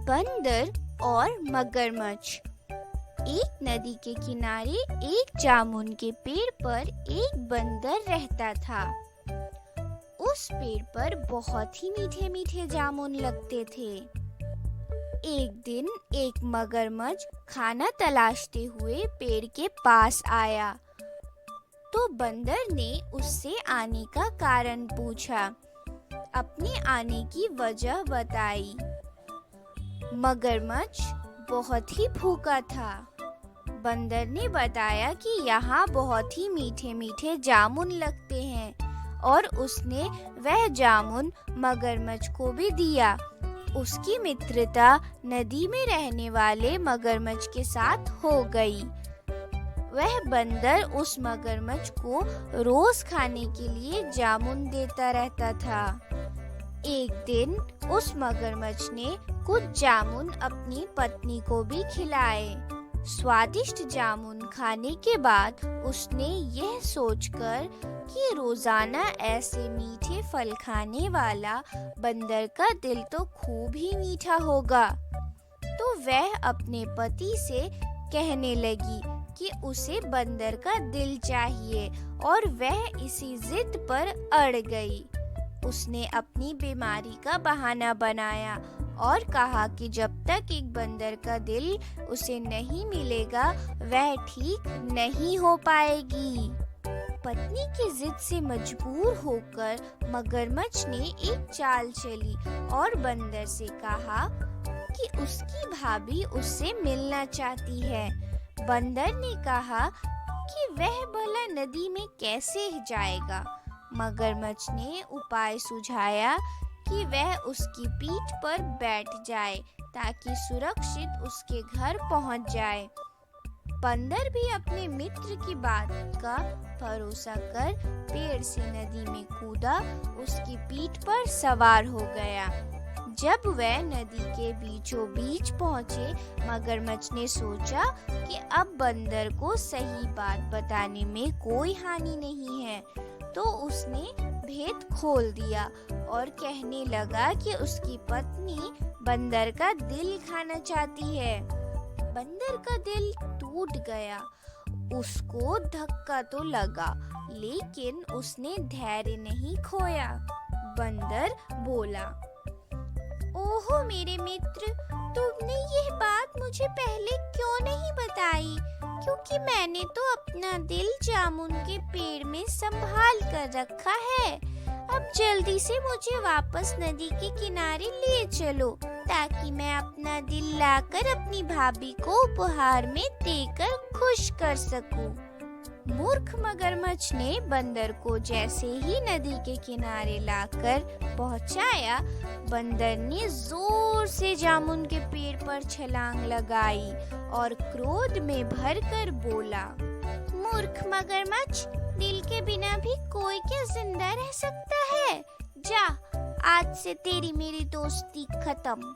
बंदर और मगरमच्छ। एक नदी के किनारे एक जामुन के पेड़ पर एक बंदर रहता था। उस पेड़ पर बहुत ही मीठे मीठे जामुन लगते थे। एक दिन एक मगरमच्छ खाना तलाशते हुए पेड़ के पास आया, तो बंदर ने उससे आने का कारण पूछा। अपने आने की वजह बताई। मगरमच्छ बहुत ही भूखा था। बंदर ने बताया कि यहाँ बहुत ही मीठे मीठे जामुन लगते हैं और उसने वह जामुन मगरमच्छ को भी दिया। उसकी मित्रता नदी में रहने वाले मगरमच्छ के साथ हो गई। वह बंदर उस मगरमच्छ को रोज खाने के लिए जामुन देता रहता था। एक दिन उस मगरमच्छ ने कुछ जामुन अपनी पत्नी को भी खिलाए। स्वादिष्ट जामुन खाने के बाद उसने यह सोचकर कि रोजाना ऐसे मीठे फल खाने वाला बंदर का दिल तो खूब ही मीठा होगा, तो वह अपने पति से कहने लगी कि उसे बंदर का दिल चाहिए और वह इसी जिद पर अड़ गई। उसने अपनी बीमारी का बहाना बनाया और कहा कि जब तक एक बंदर का दिल उसे नहीं मिलेगा वह ठीक नहीं हो पाएगी। पत्नी की जिद से मजबूर होकर मगरमच्छ ने एक चाल चली और बंदर से कहा कि उसकी भाभी उससे मिलना चाहती है। बंदर ने कहा कि वह भला नदी में कैसे जाएगा। मगरमच्छ ने उपाय सुझाया कि वह उसकी पीठ पर बैठ जाए ताकि सुरक्षित उसके घर पहुंच जाए। बंदर भी अपने मित्र की बात का भरोसा कर पेड़ से नदी में कूदा, उसकी पीठ पर सवार हो गया। जब वह नदी के बीचों बीच पहुंचे, मगरमच्छ ने सोचा कि अब बंदर को सही बात बताने में कोई हानि नहीं है, तो उसने भेद खोल दिया और कहने लगा कि उसकी पत्नी बंदर का दिल खाना चाहती है। बंदर का दिल टूट गया। उसको धक्का तो लगा, लेकिन उसने धैर्य नहीं खोया। बंदर बोला, ओहो मेरे मित्र, तुमने यह बात मुझे पहले क्यों नहीं बताई? क्योंकि मैंने तो अपना दिल जामुन के पेड़ में संभाल कर रखा है। अब जल्दी से मुझे वापस नदी के किनारे ले चलो ताकि मैं अपना दिल लाकर अपनी भाभी को उपहार में देकर खुश कर सकूं। मूर्ख मगरमच्छ ने बंदर को जैसे ही नदी के किनारे लाकर पहुंचाया, बंदर ने जोर से जामुन के पेड़ पर छलांग लगाई और क्रोध में भरकर बोला, मूर्ख मगरमच्छ, दिल के बिना भी कोई क्या जिंदा रह सकता है? जा, आज से तेरी मेरी दोस्ती खत्म।